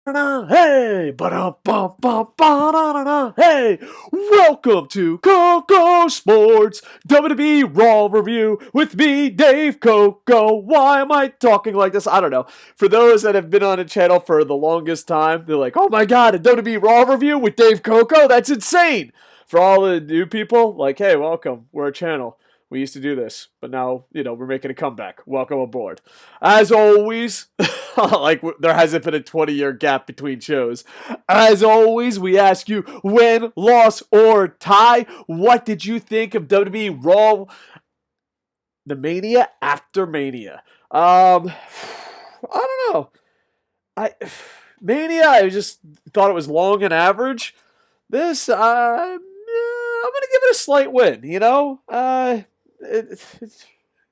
Hey, hey, welcome to KocoSports WWE Raw review with me, Dave Koco. Why am I talking like this? I don't know. For those that have been on the channel for the longest time, they're like, oh my god, a WWE Raw review with Dave Koco? That's insane. For all the new people, like, hey, welcome. We're a channel. We used to do this, but now, we're making a comeback. Welcome aboard. As always, like there hasn't been a 20-year gap between shows. As always, we ask you win, loss, or tie. What did you think of WWE Raw, the Mania after Mania? I don't know. I Mania, I just thought it was long and average. This, I'm gonna give it a slight win. It's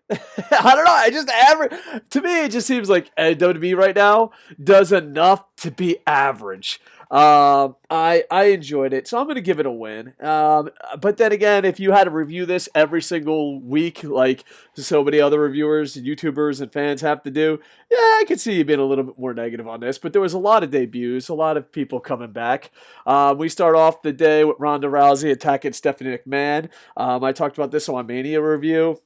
I don't know. I just average. To me, it just seems like WWE right now does enough to be average. I enjoyed it, so I'm going to give it a win. But then again, if you had to review this every single week, like so many other reviewers and YouTubers and fans have to do, yeah, I could see you being a little bit more negative on this. But there was a lot of debuts, a lot of people coming back. We start off the day with Ronda Rousey attacking Stephanie McMahon. I talked about this on my Mania review.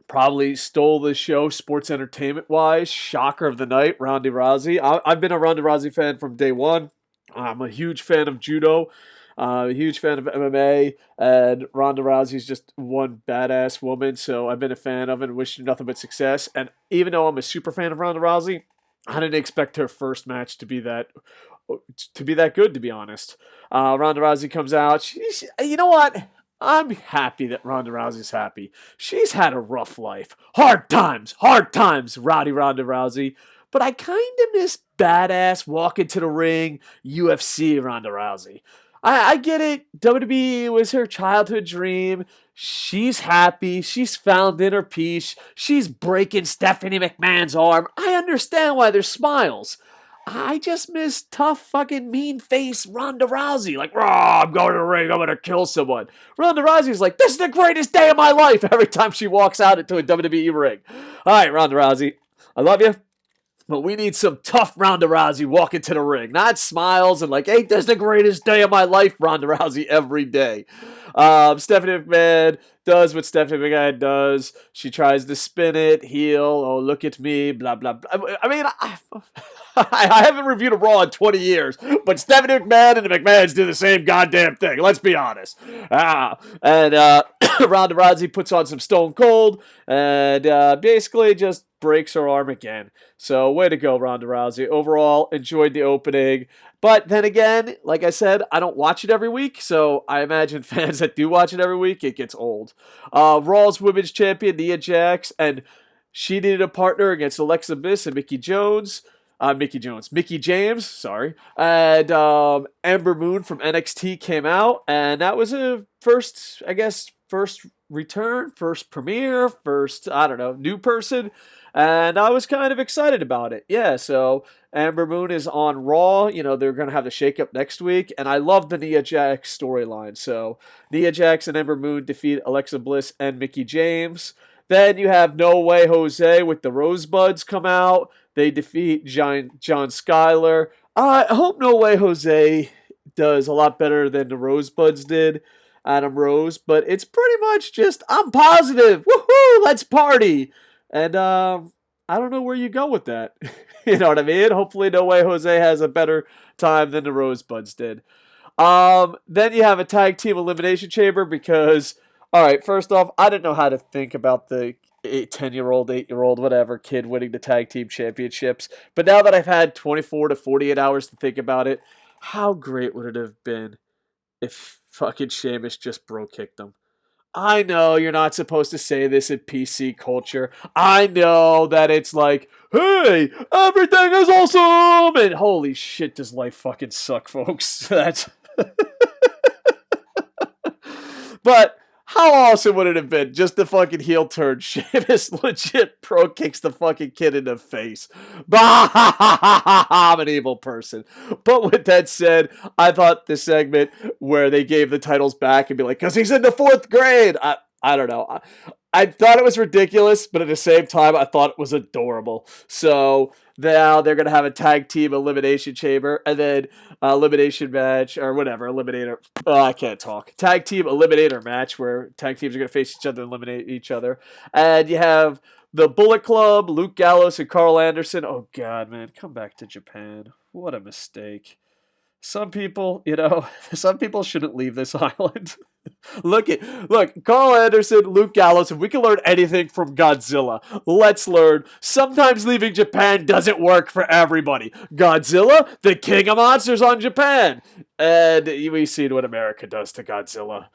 Probably stole the show sports entertainment wise. Shocker of the night, Ronda Rousey. I've been a Ronda Rousey fan from day one. I'm a huge fan of judo, a huge fan of MMA, and Ronda Rousey's just one badass woman. So I've been a fan of it and wish her nothing but success. And even though I'm a super fan of Ronda Rousey, I didn't expect her first match to be that good, to be honest. Ronda Rousey comes out. You know what? I'm happy that Ronda Rousey's happy. She's had a rough life. Hard times, Ronda Rousey. But I kind of miss badass walk into the ring UFC Ronda Rousey. I get it. WWE was her childhood dream. She's happy. She's found inner peace. She's breaking Stephanie McMahon's arm. I understand why there's smiles. I just miss tough fucking mean face Ronda Rousey. Like, raw, I'm going to the ring, I'm going to kill someone. Ronda Rousey's like, this is the greatest day of my life every time she walks out into a WWE ring. All right, Ronda Rousey, I love you. But we need some tough Ronda Rousey walking to the ring. Not smiles and like, hey, this is the greatest day of my life, Ronda Rousey, every day. Stephanie McMahon does what Stephanie McMahon does. She tries to spin it, heel, oh, look at me, blah, blah, blah. I mean, I haven't reviewed a Raw in 20 years, but Stephanie McMahon and the McMahons do the same goddamn thing. Let's be honest. And Ronda Rousey puts on some Stone Cold and basically just breaks her arm again. So way to go, Ronda Rousey. Overall, enjoyed the opening. But then again, like I said, I don't watch it every week, so I imagine fans that do watch it every week, it gets old. Raw's Women's Champion, Nia Jax, and she needed a partner against Alexa Bliss and Mickie James, sorry. And Ember Moon from NXT came out, and that was a first return, first premiere, new person. And I was kind of excited about it. Yeah, so Ember Moon is on Raw. They're going to have the shakeup next week. And I love the Nia Jax storyline. So Nia Jax and Ember Moon defeat Alexa Bliss and Mickie James. Then you have No Way Jose with the Rosebuds come out. They defeat John Skyler. I hope No Way Jose does a lot better than the Rosebuds did. Adam Rose. But it's pretty much just, I'm positive. Woohoo! Let's party! And I don't know where you go with that. You know what I mean? Hopefully No Way Jose has a better time than the Rosebuds did. Then you have a tag team elimination chamber because, all right, first off, I didn't know how to think about the 10-year-old, 8-year-old, whatever, kid winning the tag team championships. But now that I've had 24 to 48 hours to think about it, how great would it have been if fucking Sheamus just bro kicked them? I know you're not supposed to say this in PC culture. I know that it's like, hey, everything is awesome! And holy shit, does life fucking suck, folks. That's... But how awesome would it have been just the fucking heel turn? Sheamus legit pro kicks the fucking kid in the face. Bah! I'm an evil person. But with that said, I thought the segment where they gave the titles back and be like, because he's in the 4th grade. I don't know. I thought it was ridiculous, but at the same time, I thought it was adorable. So Now they're going to have a tag team elimination chamber, and then elimination match, or whatever, eliminator. Oh, I can't talk. Tag team eliminator match where tag teams are going to face each other and eliminate each other. And you have the Bullet Club, Luke Gallows, and Karl Anderson. Oh, God, man. Come back to Japan. What a mistake. Some people, some people shouldn't leave this island. Look, Karl Anderson, Luke Gallows, if we can learn anything from Godzilla, let's learn. Sometimes leaving Japan doesn't work for everybody. Godzilla, the king of monsters on Japan. And we've seen what America does to Godzilla.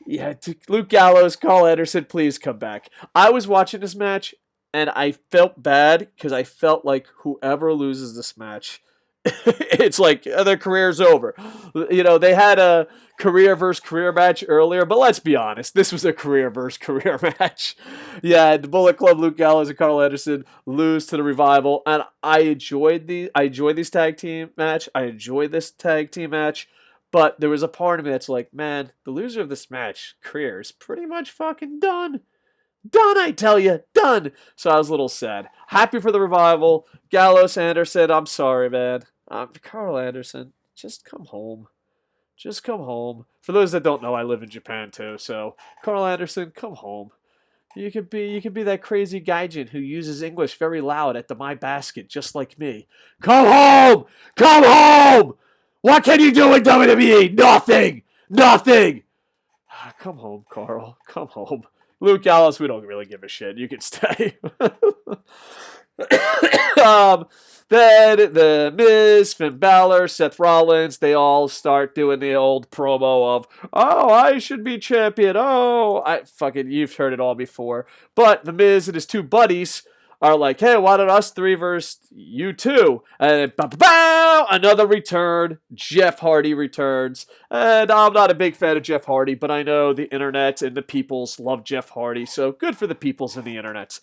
Yeah, Luke Gallows, Karl Anderson, please come back. I was watching this match, and I felt bad because I felt like whoever loses this match, it's like their career's over. They had a career versus career match earlier, but let's be honest, this was a career versus career match. Yeah, the Bullet Club, Luke Gallows, and Karl Anderson lose to the Revival, and I enjoyed this tag team match. I enjoyed this tag team match, but there was a part of me that's like, man, the loser of this match career is pretty much fucking done. Done, I tell you, done. So I was a little sad. Happy for the Revival. Gallows, Anderson, I'm sorry, man. Karl Anderson, just come home. Just come home. For those that don't know, I live in Japan too. So Karl Anderson, come home. You could be that crazy gaijin who uses English very loud at the My Basket, just like me. Come home! Come home! What can you do in WWE? Nothing! Nothing! Come home, Karl. Come home. Luke Gallows, we don't really give a shit. You can stay. Then the Miz, Finn Bálor, Seth Rollins, they all start doing the old promo of, oh, I should be champion. Oh, you've heard it all before. But the Miz and his two buddies are like, hey, why don't us three versus you two? And another return. Jeff Hardy returns. And I'm not a big fan of Jeff Hardy, but I know the internet and the peoples love Jeff Hardy. So good for the peoples and the internet.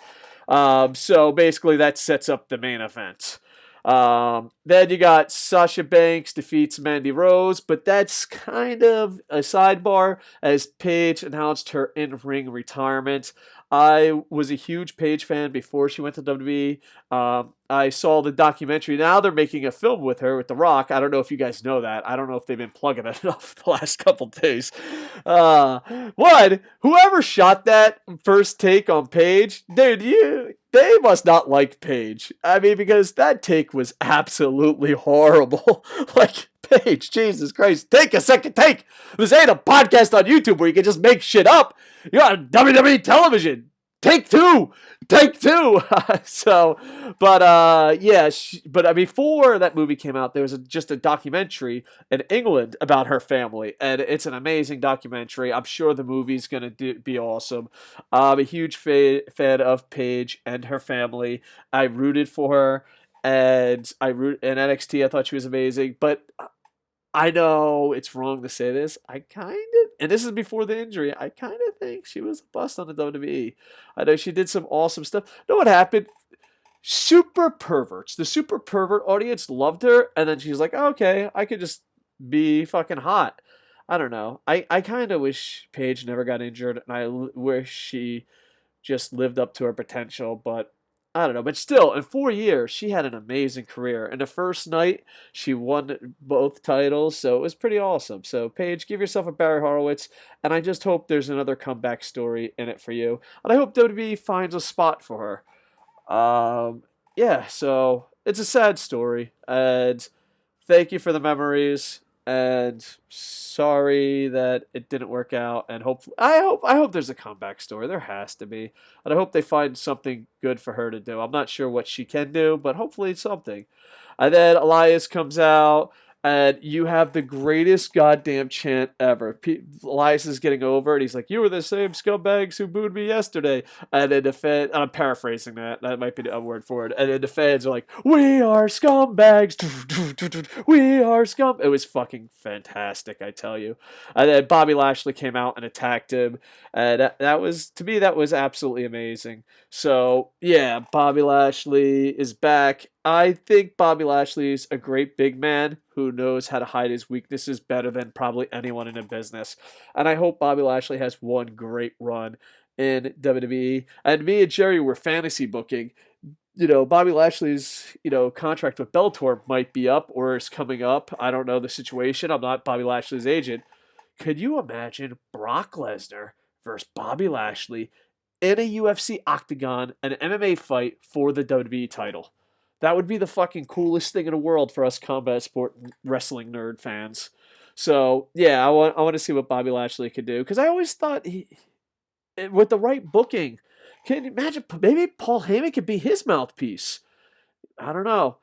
So basically that sets up the main event. Then you got Sasha Banks defeats Mandy Rose, but that's kind of a sidebar as Paige announced her in-ring retirement. I was a huge Paige fan before she went to WWE. I saw the documentary. Now they're making a film with her with The Rock. I don't know if you guys know that. I don't know if they've been plugging it enough the last couple days. Whoever shot that first take on Paige, dude, they must not like Paige. I mean, because that take was absolutely horrible. Like, Paige, Jesus Christ, take a second take. This ain't a podcast on YouTube where you can just make shit up. You're on WWE television. Take two. But before that movie came out, there was just a documentary in England about her family, and it's an amazing documentary. I'm sure the movie's gonna be awesome. I'm a huge fan of Paige and her family. I rooted for her, and in NXT. I thought she was amazing, but I know it's wrong to say this. And this is before the injury, I kind of think she was a bust on the WWE. I know she did some awesome stuff. You know what happened? Super perverts. The super pervert audience loved her, and then she's like, oh, okay, I could just be fucking hot. I don't know. I kind of wish Paige never got injured, and I wish she just lived up to her potential, but I don't know, but still, in 4 years, she had an amazing career. And the first night, she won both titles, so it was pretty awesome. So, Paige, give yourself a Barry Horowitz, and I just hope there's another comeback story in it for you. And I hope WWE finds a spot for her. So it's a sad story, and thank you for the memories. And sorry that it didn't work out. And I hope there's a comeback story. There has to be. And I hope they find something good for her to do. I'm not sure what she can do, but hopefully it's something. And then Elias comes out, and you have the greatest goddamn chant ever. Elias is getting over it. He's like, you were the same scumbags who booed me yesterday. And then the fans, I'm paraphrasing that. That might be a word for it. And then the fans are like, we are scumbags. We are scum. It was fucking fantastic, I tell you. And then Bobby Lashley came out and attacked him. And that was, to me, that was absolutely amazing. So, yeah, Bobby Lashley is back. I think Bobby Lashley is a great big man who knows how to hide his weaknesses better than probably anyone in the business. And I hope Bobby Lashley has one great run in WWE. And me and Jerry were fantasy booking Bobby Lashley's, contract with Bellator might be up or is coming up. I don't know the situation. I'm not Bobby Lashley's agent. Could you imagine Brock Lesnar versus Bobby Lashley in a UFC octagon, an MMA fight for the WWE title? That would be the fucking coolest thing in the world for us combat sport wrestling nerd fans. So yeah, I want to see what Bobby Lashley could do because I always thought with the right booking, can you imagine maybe Paul Heyman could be his mouthpiece? I don't know.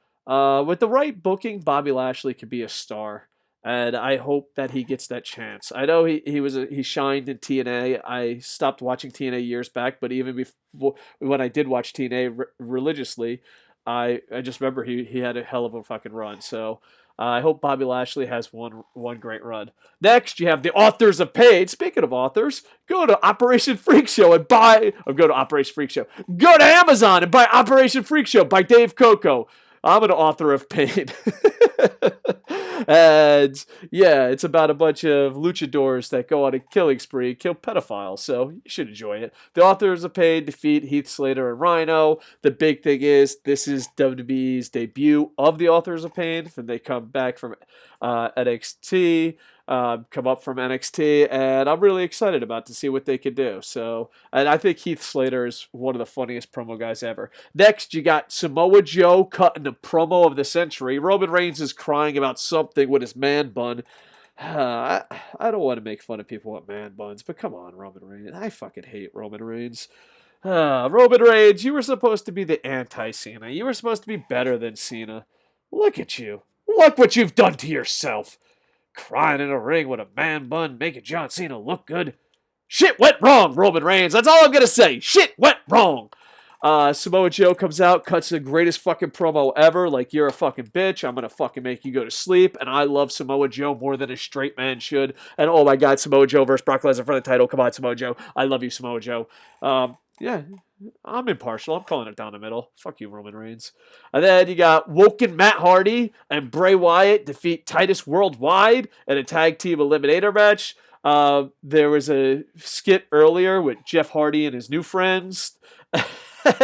With the right booking, Bobby Lashley could be a star, and I hope that he gets that chance. I know he shined in TNA. I stopped watching TNA years back, but even before when I did watch TNA religiously, I just remember he had a hell of a fucking run. So I hope Bobby Lashley has one great run. Next, you have the authors of Paige. Speaking of authors, go to Operation Freak Show and go to Operation Freak Show. Go to Amazon and buy Operation Freak Show by Dave Koco. I'm an author of pain. And yeah, it's about a bunch of luchadors that go on a killing spree, kill pedophiles. So you should enjoy it. The authors of pain defeat Heath, Slater, and Rhyno. The big thing is this is WWE's debut of the authors of pain. When they come back from NXT. Come up from NXT, and I'm really excited about to see what they can do. So, and I think Heath Slater is one of the funniest promo guys ever. Next, you got Samoa Joe cutting the promo of the century. Roman Reigns is crying about something with his man bun. I don't want to make fun of people with man buns, but come on, Roman Reigns. I fucking hate Roman Reigns. Roman Reigns, you were supposed to be the anti-Cena. You were supposed to be better than Cena. Look at you. Look what you've done to yourself. Crying in a ring with a man bun, making John Cena look good. Shit went wrong, Roman Reigns. That's all I'm going to say. Shit went wrong. Samoa Joe comes out, cuts the greatest fucking promo ever. Like, you're a fucking bitch. I'm going to fucking make you go to sleep. And I love Samoa Joe more than a straight man should. And oh my God, Samoa Joe versus Brock Lesnar for the title. Come on, Samoa Joe. I love you, Samoa Joe. Yeah, I'm impartial. I'm calling it down the middle. Fuck you, Roman Reigns. And then you got Woken Matt Hardy and Bray Wyatt defeat Titus Worldwide in a tag team eliminator match. There was a skit earlier with Jeff Hardy and his new friends.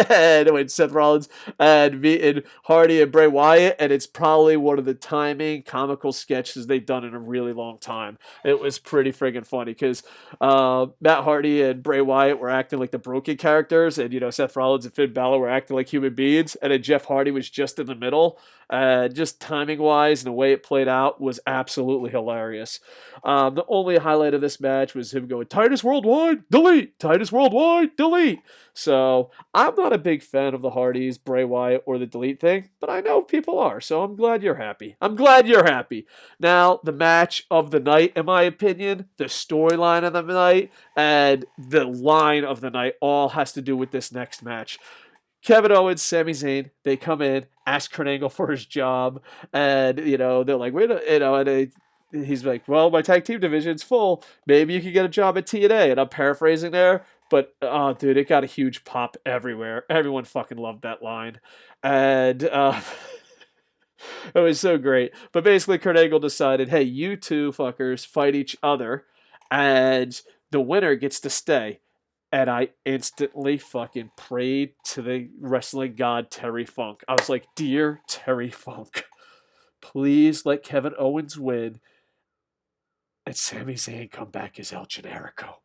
And with Seth Rollins and Hardy and Bray Wyatt, and it's probably one of the timing comical sketches they've done in a really long time. It was pretty friggin' funny because Matt Hardy and Bray Wyatt were acting like the broken characters, and Seth Rollins and Finn Balor were acting like human beings, and then Jeff Hardy was just in the middle. Just timing wise and the way it played out was absolutely hilarious. The only highlight of this match was him going Titus Worldwide, delete, Titus Worldwide, delete. So I'm not a big fan of the Hardys, Bray Wyatt, or the delete thing, but I know people are, so I'm glad you're happy. I'm glad you're happy. Now, the match of the night, in my opinion, the storyline of the night, and the line of the night all has to do with this next match. Kevin Owens, Sami Zayn, they come in, ask Kurt Angle for his job, and, they're like, he's like, well, my tag team division's full. Maybe you can get a job at TNA. And I'm paraphrasing there, but, oh, dude, it got a huge pop everywhere. Everyone fucking loved that line. And it was so great. But basically, Kurt Angle decided, hey, you two fuckers fight each other, and the winner gets to stay. And I instantly fucking prayed to the wrestling god Terry Funk. I was like, dear Terry Funk, please let Kevin Owens win and Sami Zayn come back as El Generico.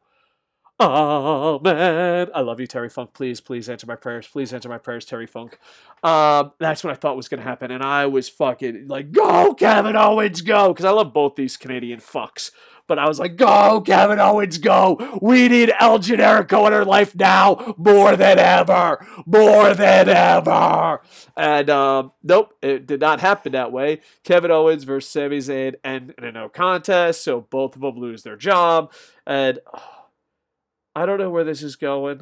Oh, man. I love you, Terry Funk. Please, please answer my prayers. Please answer my prayers, Terry Funk. That's what I thought was going to happen. And I was fucking like, go, Kevin Owens, go. Because I love both these Canadian fucks. But I was like, go, Kevin Owens, go. We need El Generico in our life now more than ever. More than ever. And nope, it did not happen that way. Kevin Owens versus Sami Zayn and in a no contest. So both of them lose their job. And I don't know where this is going,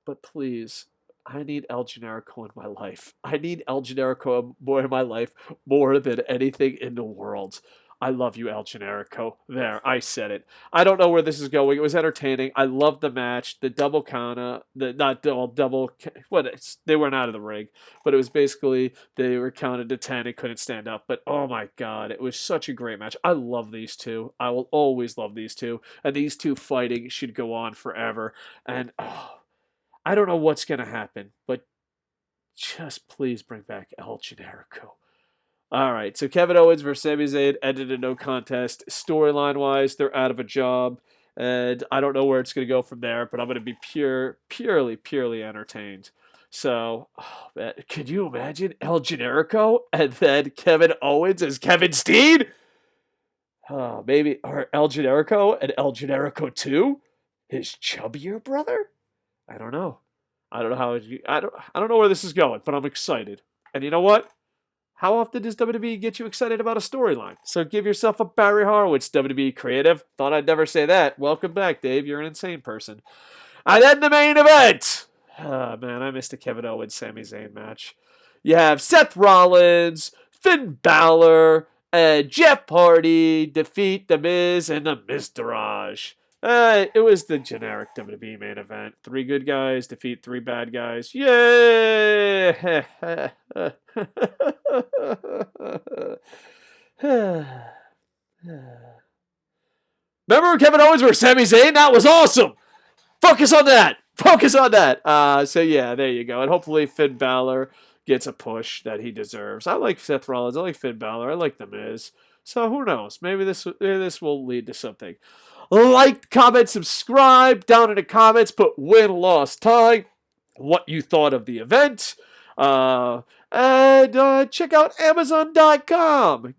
but please, I need El Generico in my life. I need El Generico more in my life more than anything in the world. I love you, El Generico. There, I said it. I don't know where this is going. It was entertaining. I loved the match. The double counter, they weren't out of the ring, but it was basically they were counted to 10 and couldn't stand up. But oh my God, it was such a great match. I love these two. I will always love these two. And these two fighting should go on forever. And I don't know what's going to happen, but Just please bring back El Generico. All right, so Kevin Owens versus Sami Zayn ended in no contest. Storyline-wise, they're out of a job, and I don't know where it's going to go from there, but I'm going to be purely entertained. So, oh, man, could you imagine El Generico and then Kevin Owens as Kevin Steen? Maybe, or El Generico and El Generico 2? His chubbier brother? I don't know. I don't know how. I don't know where this is going, but I'm excited. And you know what? How often does WWE get you excited about a storyline? So give yourself a Barry Horowitz, WWE creative. Thought I'd never say that. Welcome back, Dave. You're an insane person. And then the main event. Oh, man, I missed a Kevin Owens Sami Zayn match. You have Seth Rollins, Finn Bálor, and Jeff Hardy defeat The Miz and The Miztourage. It was the generic WWE main event. 3 good guys defeat 3 bad guys. Yay! Remember when Kevin Owens versus Sami Zayn? That was awesome! Focus on that! So yeah, there you go. And hopefully Finn Bálor gets a push that he deserves. I like Seth Rollins. I like Finn Bálor. I like The Miz. So who knows? Maybe this will lead to something. Like, comment, subscribe. Down in the comments, put win, loss, tie. What you thought of the event. And check out Amazon.com.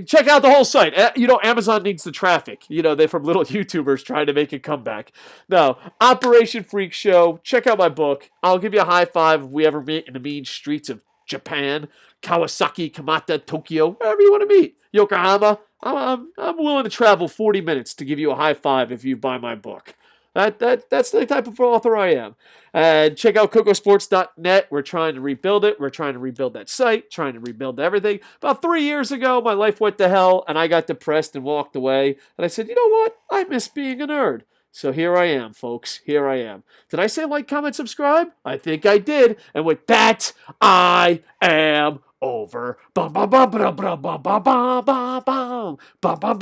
Check out the whole site. Amazon needs the traffic. They're from little YouTubers trying to make a comeback. No, Operation Freak Show. Check out my book. I'll give you a high five if we ever meet in the mean streets of Japan, Kawasaki, Kamata, Tokyo, wherever you want to meet. Yokohama. I'm willing to travel 40 minutes to give you a high five if you buy my book. That's the type of author I am. And check out KocoSports.net. We're trying to rebuild it. We're trying to rebuild that site, trying to rebuild everything. About 3 years ago, my life went to hell, and I got depressed and walked away. And I said, you know what? I miss being a nerd. So here I am, folks. Here I am. Did I say like, comment, subscribe? I think I did. And with that, I am over. Bum, bum, bum, bum, bum, bum, bum, bum, bum, bum, bum, bum.